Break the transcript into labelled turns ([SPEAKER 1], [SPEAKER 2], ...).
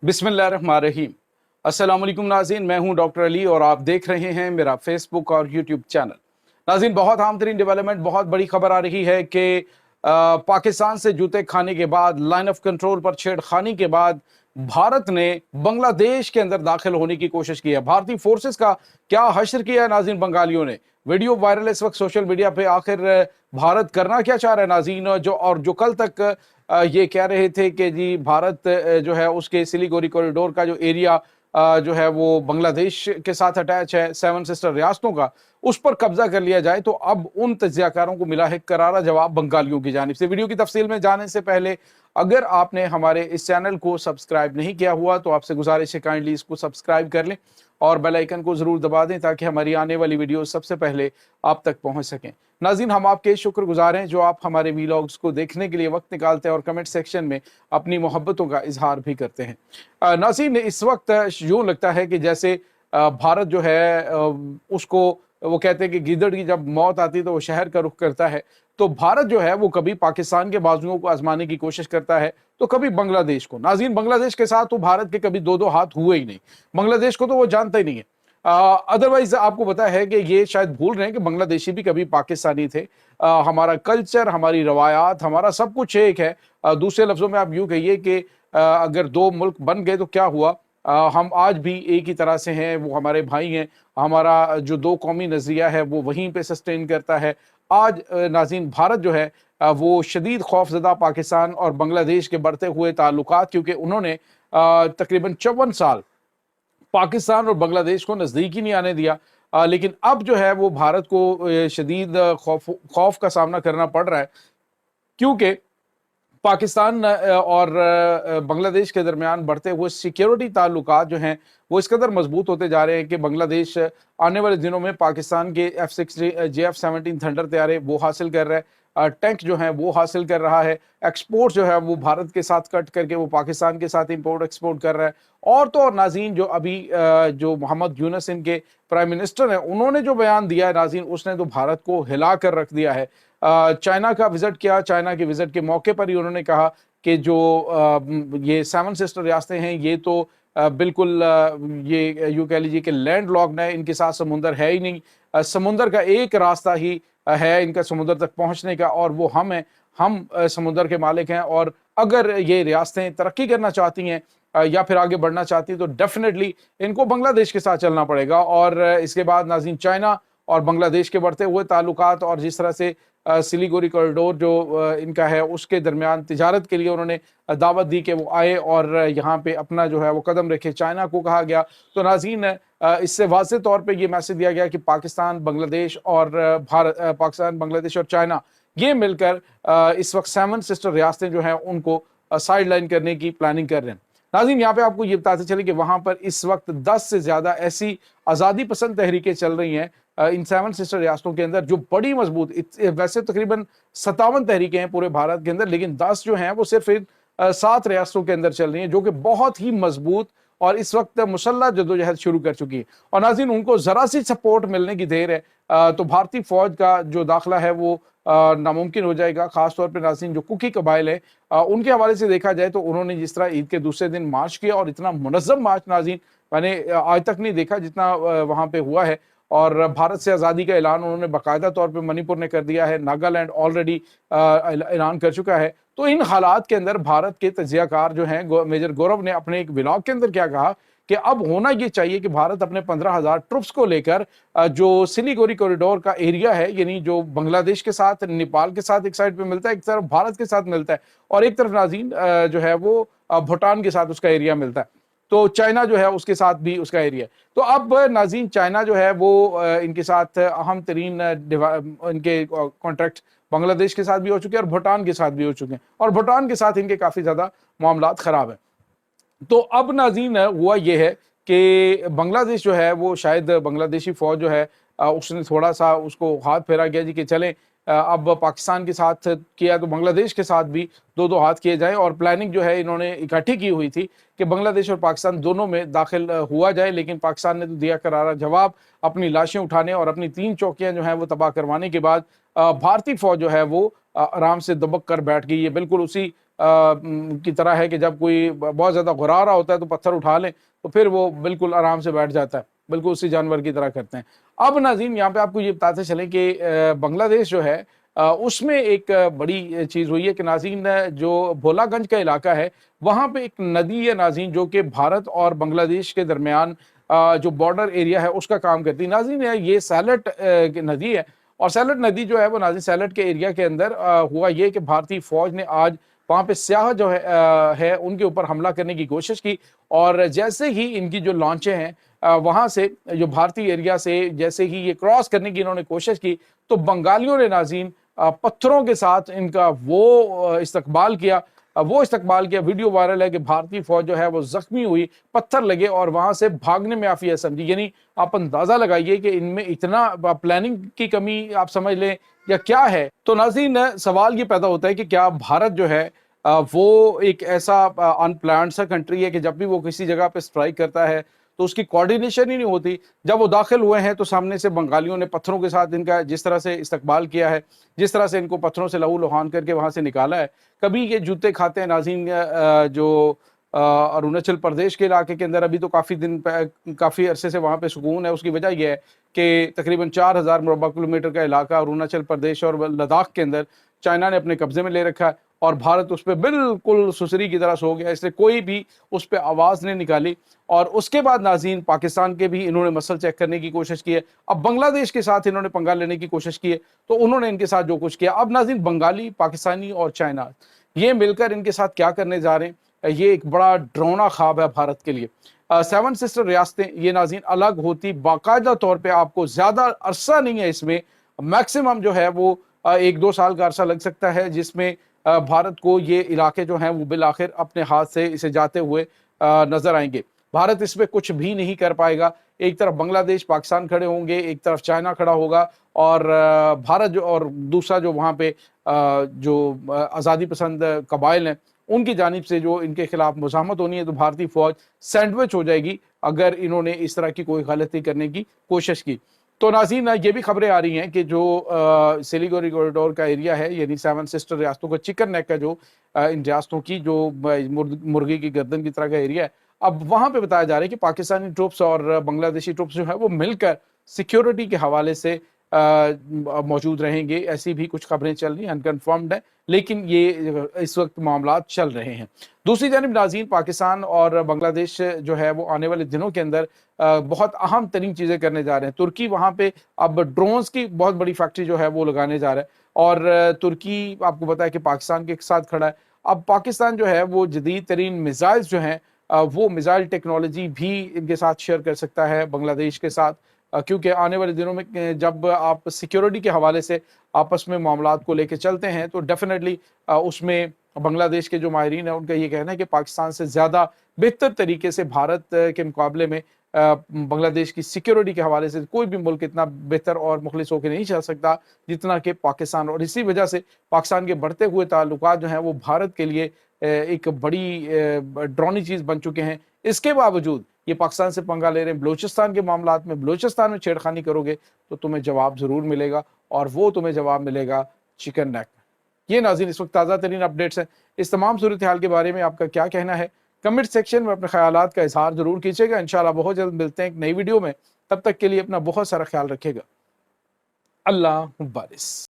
[SPEAKER 1] बिस्मिल्लाहिर्रहमानिर्रहीम। अस्सलाम वालेकुम नाज़रीन, मैं हूं डॉक्टर अली और आप देख रहे हैं मेरा फेसबुक और यूट्यूब चैनल। नाज़रीन, बहुत अहम तरीन डेवलपमेंट, बहुत बड़ी खबर आ रही है कि पाकिस्तान से जूते खाने के बाद, लाइन ऑफ कंट्रोल पर छेड़खानी के बाद भारत ने बांग्लादेश के अंदर दाखिल होने की कोशिश की है। भारतीय फोर्सेस का क्या हश्र किया है नाज़रीन बंगालियों ने। वीडियो वायरल है इस वक्त सोशल मीडिया पे। आखिर भारत करना क्या चाह रहा है नाज़रीन, जो कल तक ये कह रहे थे कि जी भारत जो है उसके सिलीगुड़ी कॉरिडोर का जो एरिया जो है वो बांग्लादेश के साथ अटैच है, सेवन सिस्टर रियासतों का, उस पर कब्जा कर लिया जाए। तो अब उन तज्जियाकारों को मिला है करारा जवाब बंगालियों की जानिब से। वीडियो की तफसील में जाने से पहले अगर आपने हमारे इस चैनल को सब्सक्राइब नहीं किया हुआ तो आपसे गुजारिश है काइंडली इसको सब्सक्राइब कर लें और बेल आइकन को जरूर दबा दें ताकि हमारी आने वाली वीडियो सबसे पहले आप तक पहुंच सकें। नाज़रीन, हम आपके शुक्रगुजार हैं जो आप हमारे वीलॉग्स को देखने के लिए वक्त निकालते हैं और कमेंट सेक्शन में अपनी मोहब्बतों का इजहार भी करते हैं। नाज़रीन, इस वक्त यूँ लगता है कि जैसे भारत जो है उसको वो कहते हैं कि गीदड़ की जब मौत आती है तो वो शहर का रुख करता है। तो भारत जो है वो कभी पाकिस्तान के बाजुओं को आजमाने की कोशिश करता है तो कभी बांग्लादेश को। नाज़रीन, बांग्लादेश के साथ तो भारत के कभी दो दो हाथ हुए ही नहीं। बांग्लादेश को तो वो जानता ही नहीं है। अदरवाइज आपको पता है कि ये शायद भूल रहे हैं कि बांग्लादेशी भी कभी पाकिस्तानी थे। हमारा कल्चर, हमारी रवायात, हमारा सब कुछ एक है। दूसरे लफ्जों में आप यूं कहिए कि अगर दो मुल्क बन गए तो क्या हुआ, हम आज भी एक ही तरह से हैं, वो हमारे भाई हैं। हमारा जो दो कौमी नजरिया है वो वहीं पे सस्टेन करता है। आज नाज़रीन, भारत जो है वो शदीद खौफजदा पाकिस्तान और बांग्लादेश के बढ़ते हुए ताल्लुकात, क्योंकि उन्होंने तकरीबन 54 साल पाकिस्तान और बांग्लादेश को नज़दीक ही नहीं आने दिया। लेकिन अब जो है वो भारत को शदीद खौफ का सामना करना पड़ रहा है, क्योंकि पाकिस्तान और बांग्लादेश के दरमियान बढ़ते हुए सिक्योरिटी ताल्लुकात जो हैं वो इस कदर मजबूत होते जा रहे हैं कि बांग्लादेश आने वाले दिनों में पाकिस्तान के F-16 JF-17 थंडर तैयारे वो हासिल कर रहा है, टैंक जो है वो हासिल कर रहा है, एक्सपोर्ट जो है वो भारत के साथ कट करके वो पाकिस्तान के साथ इंपोर्ट एक्सपोर्ट कर रहा है। और तो और नाज़रीन, जो अभी जो मोहम्मद यूनस इनके प्राइम मिनिस्टर हैं, उन्होंने जो बयान दिया है नाज़रीन, उसने तो भारत को हिला कर रख दिया है। चाइना का विजिट किया, चाइना के विजिट के मौके पर ही उन्होंने कहा कि जो ये सेवन सिस्टर रियासतें हैं ये तो बिल्कुल ये यूँ कह लीजिए कि लैंड लॉक्ड है, इनके साथ समुंदर है ही नहीं। समुंदर का एक रास्ता ही है इनका समुद्र तक पहुंचने का और वो हम हैं। हम समुद्र के मालिक हैं और अगर ये रियासतें तरक्की करना चाहती हैं या फिर आगे बढ़ना चाहती हैं तो डेफिनेटली इनको बांग्लादेश के साथ चलना पड़ेगा। और इसके बाद नाज़रीन, चाइना और बांग्लादेश के बढ़ते हुए ताल्लुकात और जिस तरह से सिलीगुड़ी कॉरिडोर जो इनका है उसके दरमियान तिजारत के लिए उन्होंने दावत दी कि वो आए और यहाँ पे अपना जो है वो कदम रखे, चाइना को कहा गया। तो नाज़रीन, इससे वाज़ेह तौर पे ये मैसेज दिया गया कि पाकिस्तान, बांग्लादेश और पाकिस्तान, बांग्लादेश और चाइना ये मिलकर इस वक्त सेवन सिस्टर रियासतें जो हैं उनको साइड लाइन करने की प्लानिंग कर रहे हैं। नाज़रीन, यहाँ पे आपको ये बताते चले कि वहाँ पर इस वक्त 10 से ज़्यादा ऐसी आज़ादी पसंद तहरीकें चल रही हैं इन सेवन सिस्टर रियासतों के अंदर जो बड़ी मजबूत, वैसे तकरीबन 57 तहरीकें हैं पूरे भारत के अंदर, लेकिन 10 जो हैं वो सिर्फ इन 7 रियासतों के अंदर चल रही हैं जो कि बहुत ही मजबूत और इस वक्त मुसल्लह जदोजहद शुरू कर चुकी है। और नाज़रीन, उनको ज़रा सी सपोर्ट मिलने की देर है तो भारतीय फौज का जो दाखिला है वो नामुमकिन हो जाएगा। खासतौर पर नाज़रीन, जो कुकी कबाइल है उनके हवाले से देखा जाए तो उन्होंने जिस तरह ईद के दूसरे दिन मार्च किया और इतना मुनज़्ज़म मार्च नाज़रीन मैंने आज तक नहीं देखा जितना वहाँ पे हुआ है। और भारत से आज़ादी का ऐलान उन्होंने बाकायदा तौर पे मणिपुर ने कर दिया है, नागालैंड ऑलरेडी ऐलान कर चुका है। तो इन हालात के अंदर भारत के तजियाकार जो हैं, मेजर गौरव ने अपने एक व्लॉग के अंदर क्या कहा कि अब होना ये चाहिए कि भारत अपने 15,000 ट्रुप्स को लेकर जो सिलीगुड़ी कॉरिडोर का एरिया है, यानी जो बांग्लादेश के साथ, नेपाल के साथ एक साइड पे मिलता है, एक तरफ भारत के साथ मिलता है और एक तरफ नाज़रीन जो है वो भूटान के साथ उसका एरिया मिलता है, तो चाइना जो है उसके साथ भी उसका एरिया है। तो अब नाज़रीन, चाइना जो है वो इनके साथ अहम तरीन इनके कॉन्ट्रैक्ट बांग्लादेश के साथ भी हो चुके हैं और भूटान के साथ भी हो चुके हैं और भूटान के साथ इनके काफ़ी ज़्यादा मामलात ख़राब हैं। तो अब नाज़रीन हुआ ये है कि बांग्लादेश जो है वो शायद बांग्लादेशी फ़ौज जो है उसने थोड़ा सा उसको हाथ फेरा गया जी कि चलें अब पाकिस्तान के साथ किया तो बांग्लादेश के साथ भी दो दो हाथ किए जाएं। और प्लानिंग जो है इन्होंने इकट्ठी की हुई थी कि बांग्लादेश और पाकिस्तान दोनों में दाखिल हुआ जाए, लेकिन पाकिस्तान ने तो दिया करारा जवाब। अपनी लाशें उठाने और अपनी 3 चौकियां जो हैं वो तबाह करवाने के बाद भारतीय फौज जो है वो आराम से दबक कर बैठ गई है, बिल्कुल उसी کی طرح ہے کہ جب کوئی بہت زیادہ غرا رہا ہوتا ہے تو پتھر اٹھا لیں تو پھر وہ بالکل آرام سے بیٹھ جاتا ہے، بالکل اسی جانور کی طرح کرتے ہیں۔ اب ناظرین یہاں پہ آپ کو یہ بتاتے چلیں کہ بنگلہ دیش جو ہے اس میں ایک بڑی چیز ہوئی ہے کہ ناظرین جو بھولا گنج کا علاقہ ہے وہاں پہ ایک ندی ہے ناظرین جو کہ بھارت اور بنگلہ دیش کے درمیان جو بارڈر ایریا ہے اس کا کام کرتی ہے۔ ناظرین یہ سیلٹ ندی ہے، اور سیلٹ ندی جو ہے وہ ناظرین سیلٹ کے ایریا کے اندر ہوا یہ کہ بھارتی فوج نے آج وہاں پہ سیاح جو ہے ان کے اوپر حملہ کرنے کی کوشش کی، اور جیسے ہی ان کی جو لانچیں ہیں وہاں سے جو بھارتی ایریا سے جیسے ہی یہ کراس کرنے کی انہوں نے کوشش کی تو بنگالیوں نے ناظرین پتھروں کے ساتھ ان کا وہ استقبال کیا، ویڈیو وائرل ہے کہ بھارتی فوج جو ہے وہ زخمی ہوئی، پتھر لگے اور وہاں سے بھاگنے میں آفیہ سمجھی۔ یعنی آپ اندازہ لگائیے کہ ان میں اتنا پلاننگ کی کمی آپ سمجھ لیں یا کیا ہے۔ تو ناظرین سوال یہ پیدا ہوتا ہے کہ کیا بھارت جو ہے وہ ایک ایسا ان پلانڈ سا کنٹری ہے کہ جب بھی وہ کسی جگہ پہ سٹرائک کرتا ہے تو اس کی کوارڈینیشن ہی نہیں ہوتی۔ جب وہ داخل ہوئے ہیں تو سامنے سے بنگالیوں نے پتھروں کے ساتھ ان کا جس طرح سے استقبال کیا ہے، جس طرح سے ان کو پتھروں سے لہو لہان کر کے وہاں سے نکالا ہے، کبھی یہ جوتے کھاتے ہیں ناظرین جو اروناچل پردیش کے علاقے کے اندر ابھی تو کافی عرصے سے وہاں پہ سکون ہے۔ اس کی وجہ یہ ہے کہ تقریباً 4000 مربع کلومیٹر کا علاقہ اروناچل پردیش اور لداخ کے اندر چائنا نے اپنے قبضے میں لے رکھا ہے، اور بھارت اس پہ بالکل سسری کی طرح سو گیا، اس لیے کوئی بھی اس پہ آواز نہیں نکالی۔ اور اس کے بعد ناظرین پاکستان کے بھی انہوں نے مسل چیک کرنے کی کوشش کی ہے، اب بنگلہ دیش کے ساتھ انہوں نے پنگا لینے کی کوشش کی ہے تو انہوں نے ان کے ساتھ جو کچھ کیا، اب ناظرین بنگالی، پاکستانی اور چائنا یہ مل کر ان کے ساتھ کیا کرنے جا رہے ہیں، یہ ایک بڑا ڈرونا خواب ہے بھارت کے لیے۔ 7 سسٹر ریاستیں یہ ناظرین الگ ہوتی باقاعدہ طور پہ آپ کو زیادہ عرصہ نہیں ہے، اس میں میکسیمم جو ہے وہ 1-2 سال کا عرصہ لگ سکتا ہے، جس میں بھارت کو یہ علاقے جو ہیں وہ بالآخر اپنے ہاتھ سے اسے جاتے ہوئے نظر آئیں گے۔ بھارت اس پہ کچھ بھی نہیں کر پائے گا، ایک طرف بنگلہ دیش پاکستان کھڑے ہوں گے، ایک طرف چائنا کھڑا ہوگا، اور بھارت جو اور دوسرا جو وہاں پہ جو آزادی پسند قبائل ہیں ان کی جانب سے جو ان کے خلاف مزاحمت ہونی ہے تو بھارتی فوج سینڈوچ ہو جائے گی اگر انہوں نے اس طرح کی کوئی غلطی کرنے کی کوشش کی۔ تو ناظرین یہ بھی خبریں آ رہی ہیں کہ جو سلیگوری کوریڈور کا ایریا ہے، یعنی 7 سسٹر ریاستوں کا چکن نیک کا جو ان ریاستوں کی جو مرغی کی گردن کی طرح کا ایریا ہے، اب وہاں پہ بتایا جا رہا ہے کہ پاکستانی ٹروپس اور بنگلہ دیشی ٹروپس جو ہے وہ مل کر سیکیورٹی کے حوالے سے موجود رہیں گے۔ ایسی بھی کچھ خبریں چل رہی ہیں، انکنفرمڈ ہیں، لیکن یہ اس وقت معاملات چل رہے ہیں۔ دوسری جانب ناظرین پاکستان اور بنگلہ دیش جو ہے وہ آنے والے دنوں کے اندر بہت اہم ترین چیزیں کرنے جا رہے ہیں۔ ترکی وہاں پہ اب ڈرونز کی بہت بڑی فیکٹری جو ہے وہ لگانے جا رہا ہے، اور ترکی آپ کو پتا ہے کہ پاکستان کے ساتھ کھڑا ہے۔ اب پاکستان جو ہے وہ جدید ترین میزائل جو ہیں وہ میزائل ٹیکنالوجی بھی ان کے ساتھ شیئر کر سکتا ہے بنگلہ دیش کے ساتھ، کیونکہ آنے والے دنوں میں جب آپ سیکیورٹی کے حوالے سے آپس میں معاملات کو لے کے چلتے ہیں تو ڈیفینیٹلی اس میں بنگلہ دیش کے جو ماہرین ہیں ان کا یہ کہنا ہے کہ پاکستان سے زیادہ بہتر طریقے سے بھارت کے مقابلے میں بنگلہ دیش کی سیکیورٹی کے حوالے سے کوئی بھی ملک اتنا بہتر اور مخلص ہو کے نہیں چل سکتا جتنا کہ پاکستان، اور اسی وجہ سے پاکستان کے بڑھتے ہوئے تعلقات جو ہیں وہ بھارت کے لیے ایک بڑی ڈرونی چیز بن چکے ہیں۔ اس کے باوجود یہ پاکستان سے پنگا لے رہے ہیں بلوچستان کے معاملات میں، بلوچستان میں چھیڑخانی کرو گے تو تمہیں جواب ضرور ملے گا، اور وہ تمہیں جواب ملے گا چکن نیک میں۔ یہ ناظرین اس وقت تازہ ترین اپڈیٹس ہیں۔ اس تمام صورتحال کے بارے میں آپ کا کیا کہنا ہے؟ کمنٹ سیکشن میں اپنے خیالات کا اظہار ضرور کیجیے گا۔ انشاءاللہ بہت جلد ملتے ہیں ایک نئی ویڈیو میں، تب تک کے لیے اپنا بہت سارا خیال رکھے گا۔ اللہ حافظ۔